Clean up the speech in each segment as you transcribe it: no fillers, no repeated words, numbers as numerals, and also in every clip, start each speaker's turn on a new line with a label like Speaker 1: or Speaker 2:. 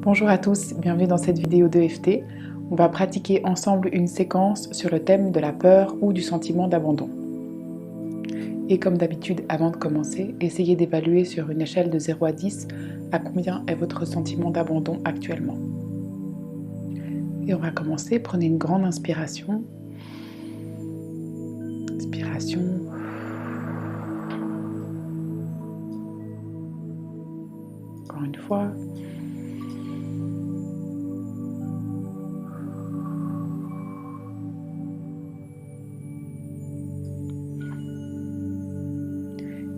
Speaker 1: Bonjour à tous, bienvenue dans cette vidéo d'EFT. On va pratiquer ensemble une séquence sur le thème de la peur ou du sentiment d'abandon. Et comme d'habitude, avant de commencer, essayez d'évaluer sur une échelle de 0 à 10 à combien est votre sentiment d'abandon actuellement. Et on va commencer, prenez une grande inspiration. Inspiration. Encore une fois.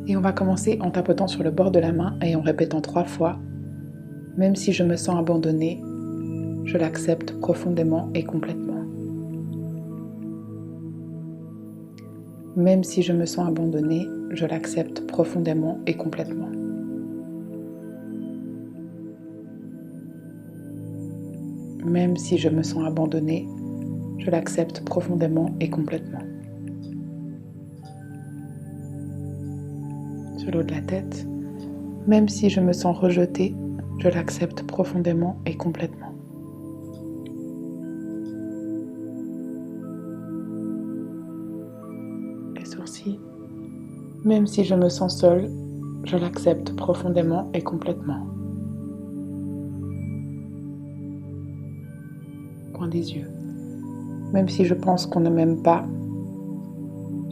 Speaker 1: Et on va commencer en tapotant sur le bord de la main et en répétant 3 fois « Même si je me sens abandonnée, je l'accepte profondément et complètement. » Même si je me sens abandonnée, je l'accepte profondément et complètement. Même si je me sens abandonnée, je l'accepte profondément et complètement. Sur le haut de la tête, même si je me sens rejetée, je l'accepte profondément et complètement. Les sourcils, même si je me sens seule, je l'accepte profondément et complètement. Coin des yeux, même si je pense qu'on ne m'aime pas,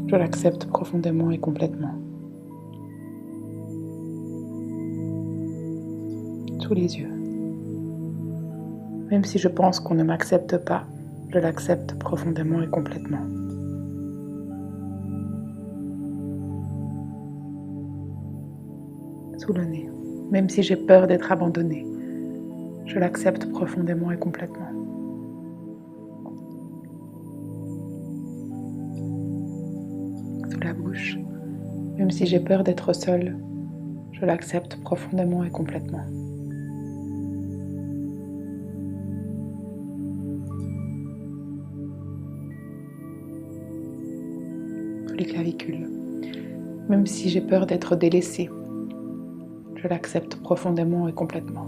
Speaker 1: je l'accepte profondément et complètement. Sous les yeux. Même si je pense qu'on ne m'accepte pas, je l'accepte profondément et complètement. Sous le nez. Même si j'ai peur d'être abandonnée, je l'accepte profondément et complètement. Sous la bouche. Même si j'ai peur d'être seule, je l'accepte profondément et complètement. Les clavicules. Même si j'ai peur d'être délaissée, je l'accepte profondément et complètement.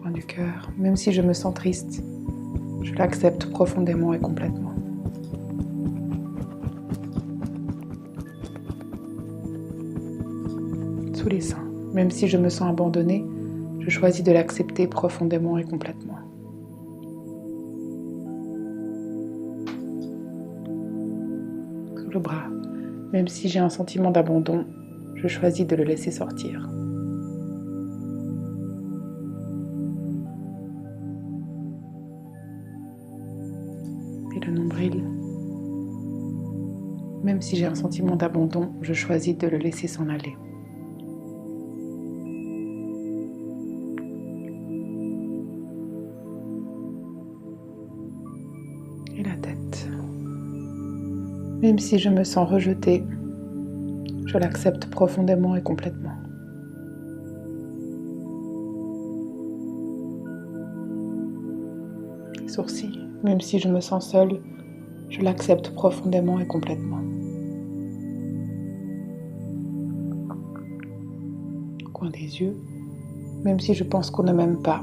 Speaker 1: Point du cœur. Même si je me sens triste, je l'accepte profondément et complètement. Sous les seins. Même si je me sens abandonnée, je choisis de l'accepter profondément et complètement. Le bras. Même si j'ai un sentiment d'abandon, je choisis de le laisser sortir. Et le nombril. Même si j'ai un sentiment d'abandon, je choisis de le laisser s'en aller. Et la tête. Même si je me sens rejetée, je l'accepte profondément et complètement. Les sourcils. Même si je me sens seule, je l'accepte profondément et complètement. Coin des yeux. Même si je pense qu'on ne m'aime pas,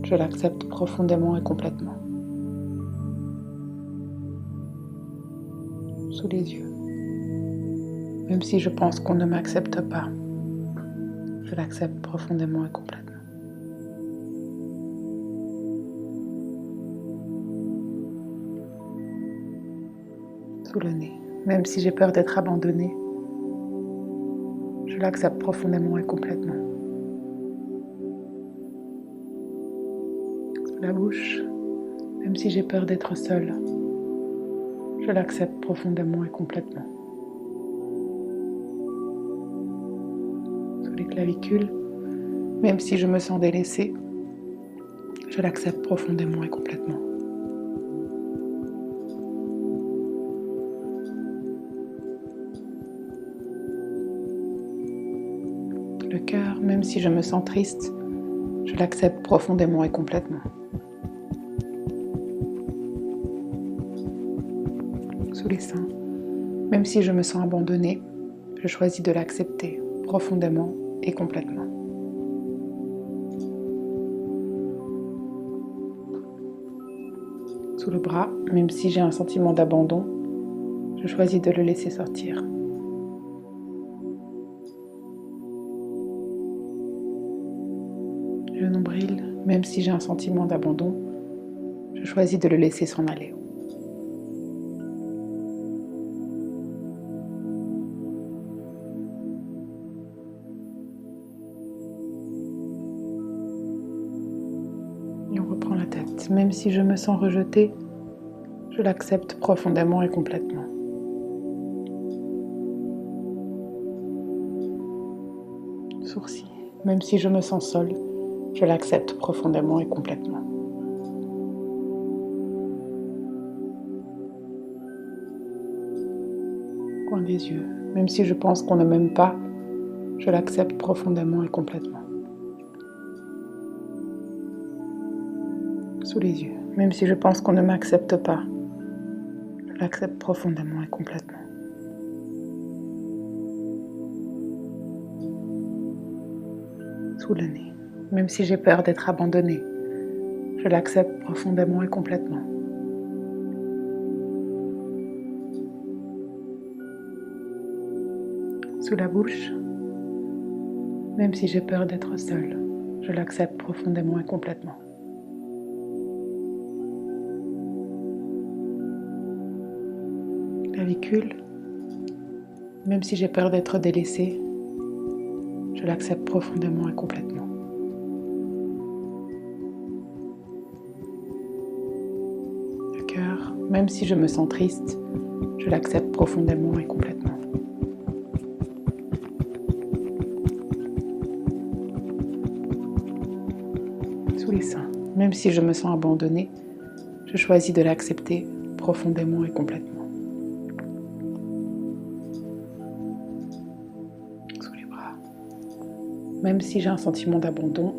Speaker 1: je l'accepte profondément et complètement. Sous les yeux. Même si je pense qu'on ne m'accepte pas, je l'accepte profondément et complètement. Sous le nez. Même si j'ai peur d'être abandonnée, je l'accepte profondément et complètement. Sous la bouche. Même si j'ai peur d'être seule, je l'accepte profondément et complètement. Sous les clavicules, même si je me sens délaissée, je l'accepte profondément et complètement. Le cœur, même si je me sens triste, je l'accepte profondément et complètement. Sous les seins, même si je me sens abandonnée, Je choisis de l'accepter profondément et complètement. Sous le bras, même si j'ai un sentiment d'abandon, je choisis de le laisser sortir. Le nombril, même si j'ai un sentiment d'abandon, je choisis de le laisser s'en aller. Et on reprend la tête. Même si je me sens rejetée, je l'accepte profondément et complètement. Sourcils. Même si je me sens seule, je l'accepte profondément et complètement. Coin des yeux. Même si je pense qu'on ne m'aime pas, je l'accepte profondément et complètement. Sous les yeux. Même si je pense qu'on ne m'accepte pas, je l'accepte profondément et complètement. Sous le nez. Même si j'ai peur d'être abandonnée, je l'accepte profondément et complètement. Sous la bouche. Même si j'ai peur d'être seule, je l'accepte profondément et complètement. Clavicule. Même si j'ai peur d'être délaissée, je l'accepte profondément et complètement. Le cœur. Même si je me sens triste, je l'accepte profondément et complètement. Sous les seins. Même si je me sens abandonnée, je choisis de l'accepter profondément et complètement. Sous les bras. Même si j'ai un sentiment d'abandon,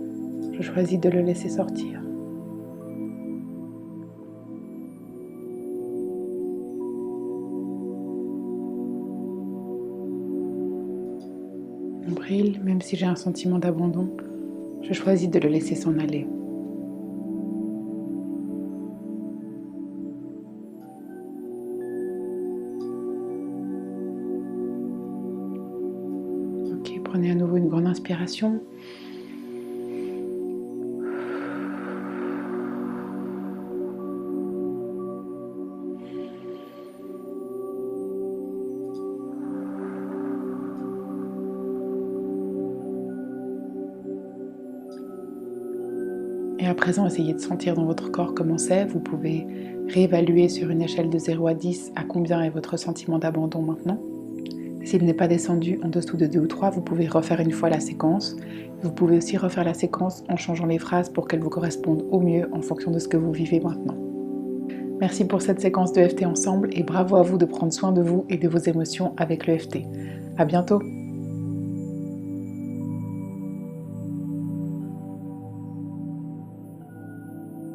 Speaker 1: je choisis de le laisser sortir. Nombril. Même si j'ai un sentiment d'abandon, je choisis de le laisser s'en aller. Ok, prenez à nouveau une grande inspiration. Et à présent, essayez de sentir dans votre corps comment c'est. Vous pouvez réévaluer sur une échelle de 0 à 10 à combien est votre sentiment d'abandon maintenant. S'il n'est pas descendu en dessous de 2 ou 3, vous pouvez refaire une fois la séquence. Vous pouvez aussi refaire la séquence en changeant les phrases pour qu'elles vous correspondent au mieux en fonction de ce que vous vivez maintenant. Merci pour cette séquence de EFT ensemble et bravo à vous de prendre soin de vous et de vos émotions avec le EFT. À bientôt!